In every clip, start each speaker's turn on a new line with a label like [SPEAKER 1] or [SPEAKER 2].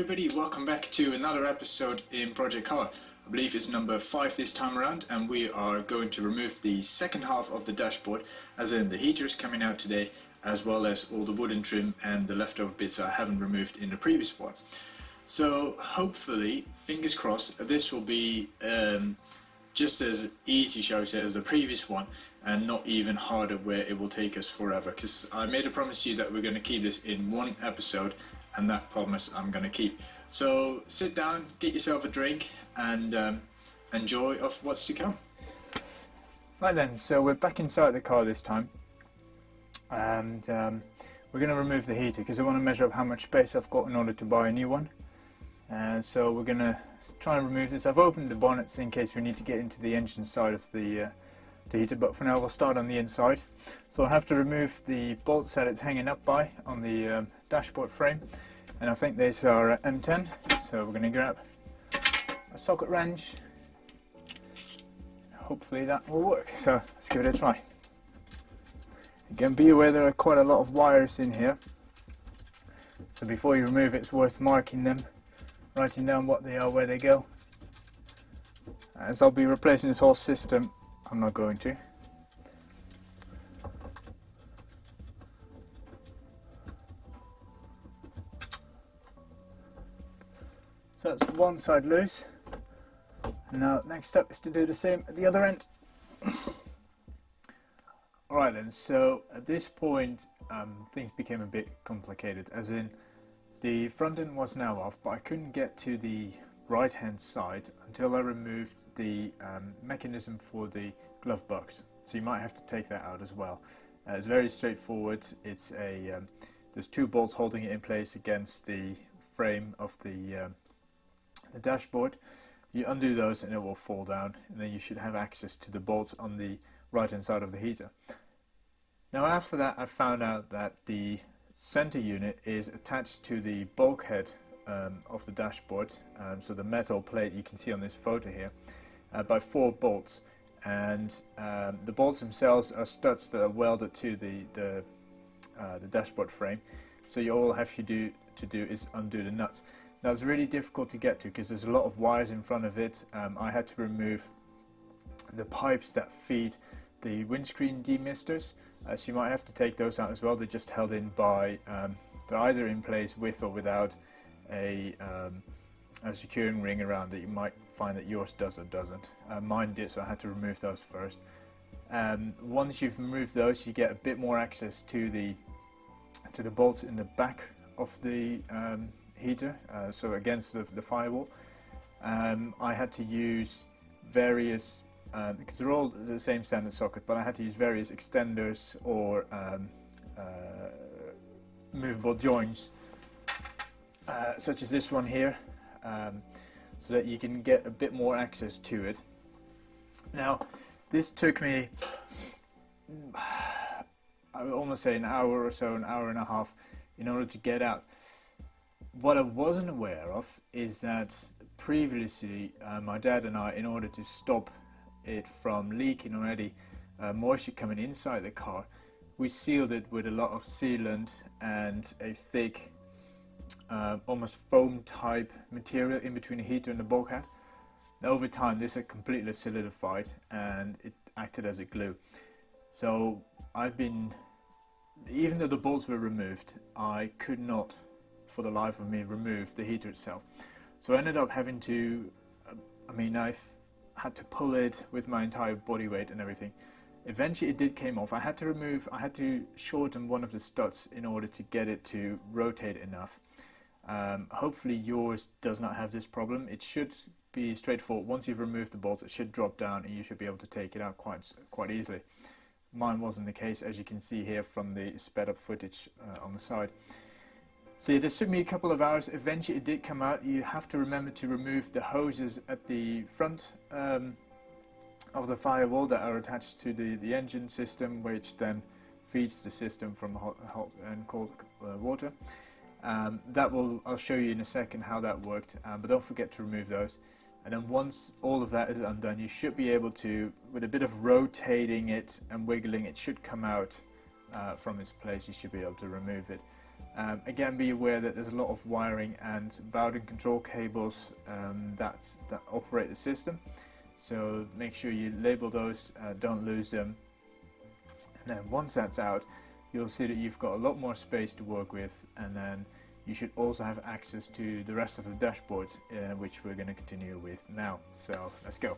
[SPEAKER 1] everybody, welcome back to another episode in Project C.A.R. I believe it's number 5 this time around, and we are going to remove the second half of the dashboard, as in the heaters coming out today, as well as all the wooden trim and the leftover bits I haven't removed in the previous one. So hopefully, fingers crossed, this will be just as easy, shall we say, as the previous one, and not even harder where it will take us forever, because I made a promise to you that we're going to keep this in one episode, and that promise I'm going to keep. So sit down, get yourself a drink, and enjoy of what's to come.
[SPEAKER 2] Right then, so we're back inside the car this time, and we're going to remove the heater because I want to measure up how much space I've got in order to buy a new one. So we're going to try and remove this. I've opened the bonnets in case we need to get into the engine side of the heater, but for now we'll start on the inside. So I'll have to remove the bolts that it's hanging up by on the dashboard frame, and I think these are M10, so we're going to grab a socket wrench. Hopefully that will work, so let's give it a try. Again, be aware there are quite a lot of wires in here, so before you remove it, it's worth marking them, writing down what they are, where they go. As I'll be replacing this whole system, I'm not going to. So that's one side loose. Now next up is to do the same at the other end. Alright then, so at this point things became a bit complicated, as in the front end was now off, but I couldn't get to the right hand side until I removed the mechanism for the glove box. So you might have to take that out as well. It's very straightforward. It's there's two bolts holding it in place against the frame of the dashboard. You undo those and it will fall down, and then you should have access to the bolts on the right hand side of the heater. Now after that, I found out that the center unit is attached to the bulkhead of the dashboard, so the metal plate you can see on this photo here, by 4 bolts, and the bolts themselves are studs that are welded to the dashboard frame. So you all have to do is undo the nuts. Now it's really difficult to get to because there's a lot of wires in front of it. I had to remove the pipes that feed the windscreen demisters, so you might have to take those out as well. They're just held in by, they're either in place with or without a securing ring around it. You might find that yours does or doesn't. Mine did, so I had to remove those first. Once you've removed those, you get a bit more access to the bolts in the back of the heater, so against the firewall. I had to use various, because they're all the same standard socket, but I had to use various extenders or movable joints, such as this one here, so that you can get a bit more access to it. Now this took me, I would almost say an hour or so, an hour and a half, in order to get out. What I wasn't aware of is that previously my dad and I, in order to stop it from leaking or any moisture coming inside the car, we sealed it with a lot of sealant and a thick almost foam type material in between the heater and the bulkhead. Now over time this had completely solidified and it acted as a glue. So even though the bolts were removed, I could not for the life of me remove the heater itself. So I ended up having to, I had to pull it with my entire body weight and everything. Eventually it did came off. I had to shorten one of the studs in order to get it to rotate enough. Hopefully yours does not have this problem. It should be straightforward. Once you've removed the bolts, it should drop down and you should be able to take it out quite easily. Mine wasn't the case, as you can see here from the sped up footage on the side. So yeah, this took me a couple of hours. Eventually it did come out. You have to remember to remove the hoses at the front of the firewall that are attached to the engine system, which then feeds the system from hot and cold water. I'll show you in a second how that worked, but don't forget to remove those. And then once all of that is undone, you should be able to, with a bit of rotating it and wiggling, it should come out from its place. You should be able to remove it. Again, be aware that there's a lot of wiring and Bowden control cables that operate the system, so make sure you label those, don't lose them. And then once that's out, you'll see that you've got a lot more space to work with, and then you should also have access to the rest of the dashboard, which we're going to continue with now. So let's go.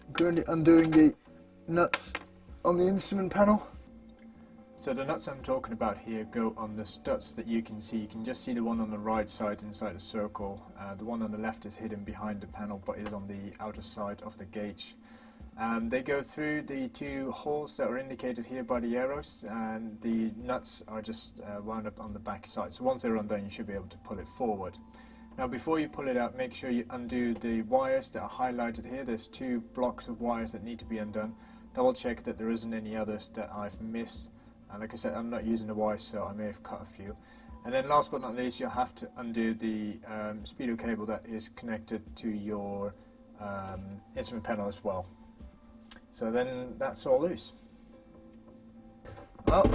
[SPEAKER 3] I'm currently undoing the nuts on the instrument panel.
[SPEAKER 2] So the nuts I'm talking about here go on the studs that you can see. You can just see the one on the right side inside the circle. The one on the left is hidden behind the panel but is on the outer side of the gauge. They go through the two holes that are indicated here by the arrows, and the nuts are just wound up on the back side. So once they're undone, you should be able to pull it forward. Now before you pull it out, make sure you undo the wires that are highlighted here. There's two blocks of wires that need to be undone. Double check that there isn't any others that I've missed. And like I said, I'm not using the wires, so I may have cut a few. And then last but not least, you'll have to undo the speedo cable that is connected to your instrument panel as well. So then that's all loose. Well,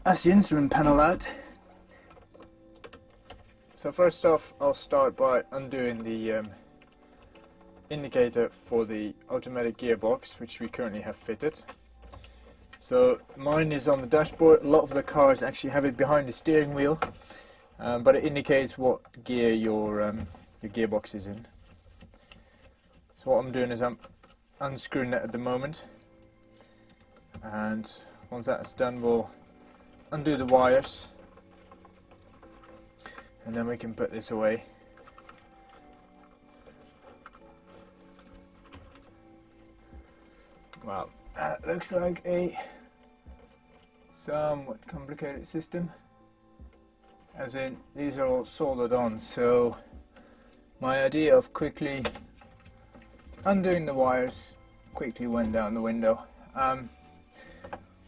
[SPEAKER 2] that's the instrument panel out. So first off, I'll start by undoing the indicator for the automatic gearbox, which we currently have fitted. So mine is on the dashboard. A lot of the cars actually have it behind the steering wheel, but it indicates what gear your gearbox is in. So what I'm doing is I'm unscrewing that at the moment, and once that's done, we'll undo the wires, and then we can put this away. Well, that looks like a somewhat complicated system, as in these are all soldered on, so my idea of quickly undoing the wires quickly went down the window.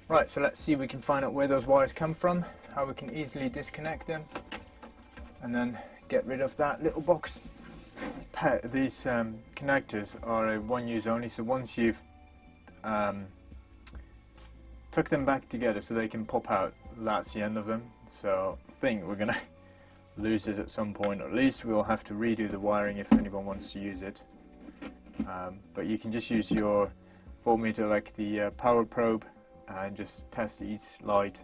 [SPEAKER 2] Right, so let's see if we can find out where those wires come from, how we can easily disconnect them, and then get rid of that little box. These connectors are a one use only, so once you've tuck them back together so they can pop out, that's the end of them. So I think we're gonna lose this at some point, or at least we'll have to redo the wiring if anyone wants to use it. But you can just use your voltmeter like the power probe and just test each light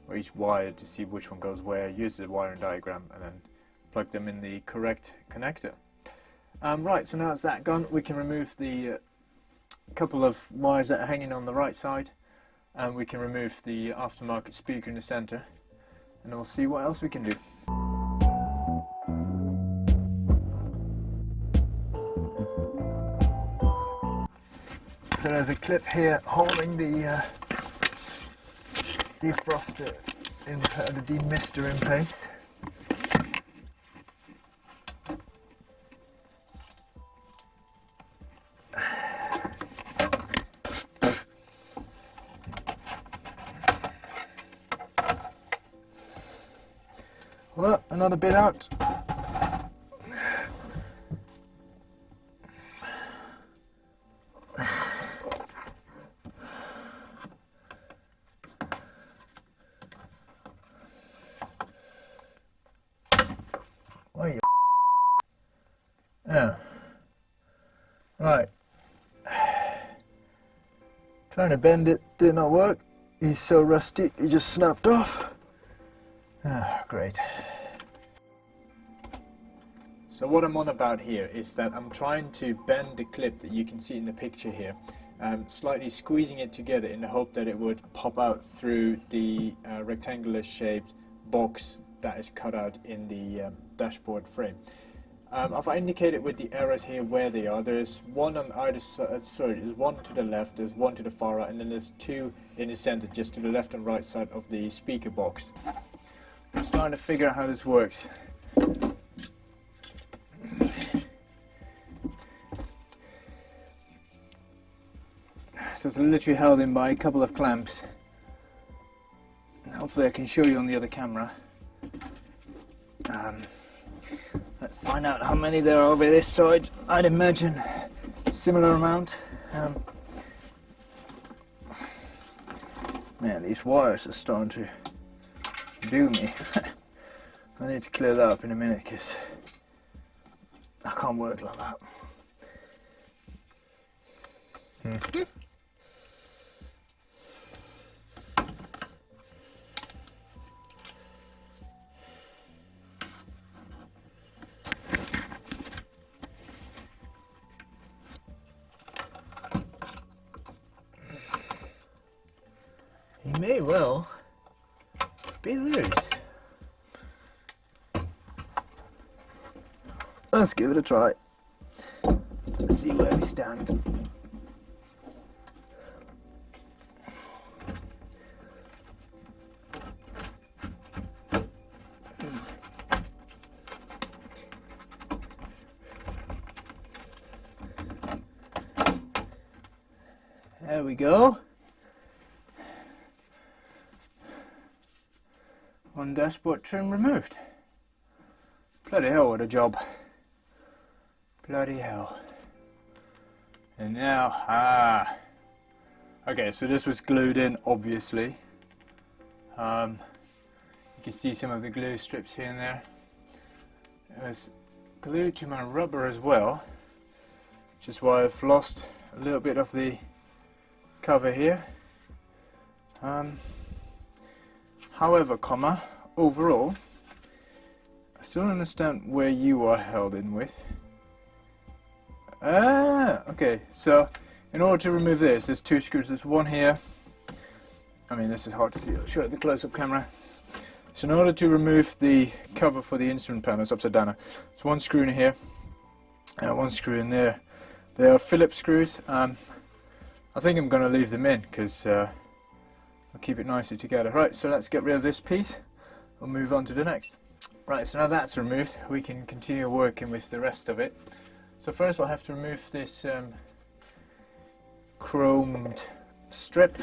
[SPEAKER 2] or each wire to see which one goes where, use the wiring diagram, and then plug them in the correct connector. Right, so now that's that gone, we can remove the couple of wires that are hanging on the right side, and we can remove the aftermarket speaker in the center, and we'll see what else we can do.
[SPEAKER 3] So there's a clip here holding the defroster, the demister in place. Well, another bit out. What are you? Yeah. Right. Trying to bend it did not work. He's so rusty, he just snapped off. Ah, great.
[SPEAKER 2] So what I'm on about here is that I'm trying to bend the clip that you can see in the picture here, slightly squeezing it together in the hope that it would pop out through the rectangular shaped box that is cut out in the dashboard frame. I've indicated with the arrows here where they are. There's one on either side, there's one to the left, there's one to the far right, and then there's two in the center, just to the left and right side of the speaker box. I'm starting to figure out how this works. So it's literally held in by a couple of clamps. Hopefully I can show you on the other camera. Let's find out how many there are over this side. I'd imagine a similar amount.
[SPEAKER 3] Man, these wires are starting to do me. I need to clear that up in a minute because I can't work like that. He may well be loose. Let's give it a try. Let's see where we stand. There we go. One dashboard trim removed. Bloody hell, what a job. Bloody hell. And now, okay, so this was glued in, obviously. You can see some of the glue strips here and there. It was glued to my rubber as well, which is why I've lost a little bit of the cover here. However, overall, I still don't understand where you are held in with. Okay, so in order to remove this, there's two screws. There's one here. I mean, this is hard to see. I'll show it the close-up camera. So in order to remove the cover for the instrument panel, it's upside down. There's one screw in here, and one screw in there. They are Phillips screws. I think I'm going to leave them in because I'll keep it nicely together. Right, so let's get rid of this piece. We'll move on to the next. Right, so now that's removed, we can continue working with the rest of it. So first I'll have to remove this chromed strip.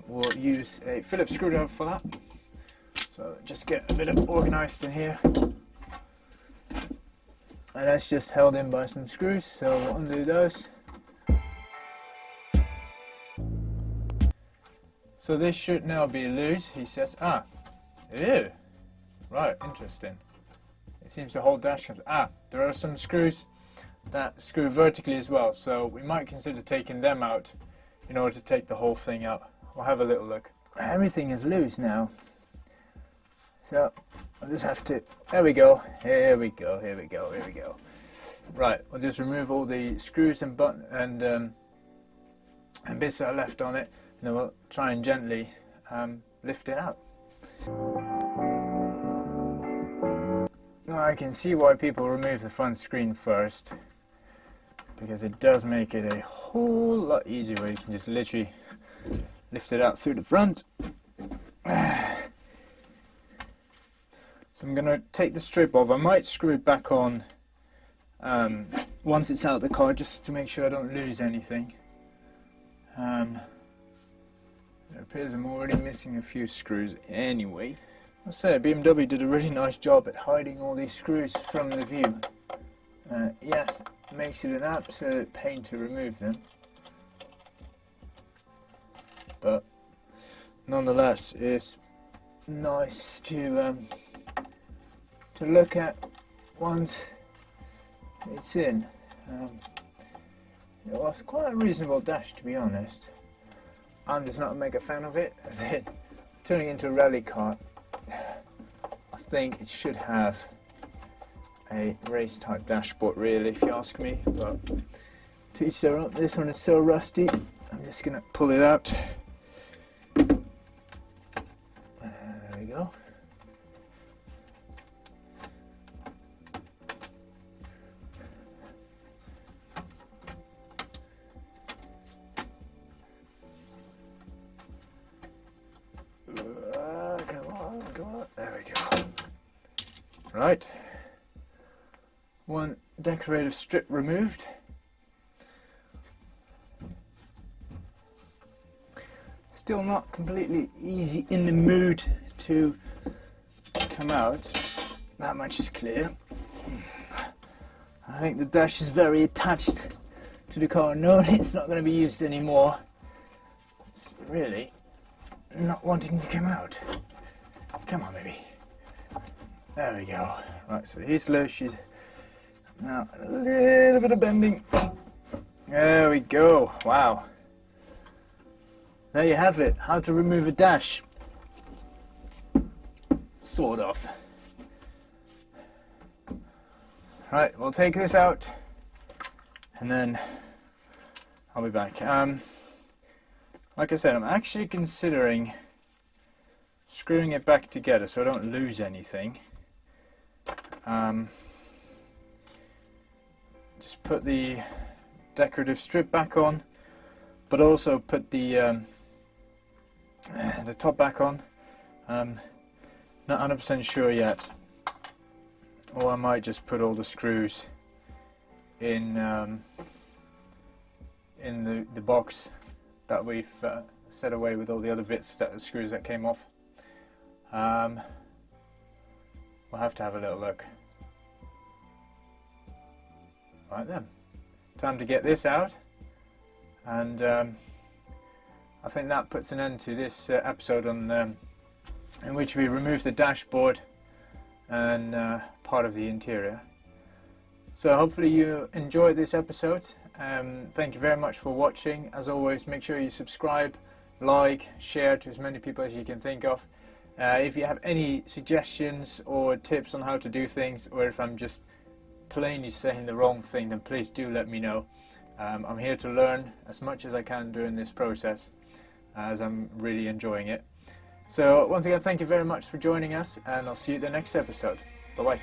[SPEAKER 3] We'll use a Phillips screwdriver for that. So just get a bit of organised in here. And that's just held in by some screws, so we'll undo those. So this should now be loose, he says. Ew. Right, interesting. It seems the whole dash comes. There are some screws that screw vertically as well, so we might consider taking them out in order to take the whole thing out. We'll have a little look. Everything is loose now. So I'll just have to, there we go. Right, we'll just remove all the screws and bits that are left on it, and then we'll try and gently lift it out. I can see why people remove the front screen first, because it does make it a whole lot easier where you can just literally lift it out through the front. So I'm going to take the strip off. I might screw it back on once it's out of the car, just to make sure I don't lose anything. It appears I'm already missing a few screws anyway. I say BMW did a really nice job at hiding all these screws from the view. Yes, it makes it an absolute pain to remove them, but nonetheless it's nice to look at once it's in. It was quite a reasonable dash, to be honest. I'm just not a mega fan of it, as in turning it into a rally car. I think it should have a race type dashboard, really, if you ask me, but to each their own. This one is so rusty, I'm just going to pull it out. There we go. There we go. Right. One decorative strip removed. Still not completely easy in the mood to come out. That much is clear. I think the dash is very attached to the car. No, it's not going to be used anymore. It's really
[SPEAKER 2] not wanting to come out. Come on, baby. There we go. Right, so he's loose. She's now a little bit of bending. There we go. Wow. There you have it. How to remove a dash. Sort of. Right, we'll take this out and then I'll be back. Like I said, I'm actually considering screwing it back together so I don't lose anything. Just put the decorative strip back on, but also put the top back on. Not 100% sure yet. Or I might just put all the screws in the box that we've set away with all the other bits, the screws that came off. We'll have to have a little look. Right then, time to get this out, and I think that puts an end to this episode on in which we remove the dashboard and part of the interior. So hopefully you enjoyed this episode. Thank you very much for watching. As always, make sure you subscribe, like, share to as many people as you can think of. If you have any suggestions or tips on how to do things, or if I'm just plainly saying the wrong thing, then please do let me know. I'm here to learn as much as I can during this process, as I'm really enjoying it. So once again, thank you very much for joining us, and I'll see you in the next episode. Bye bye.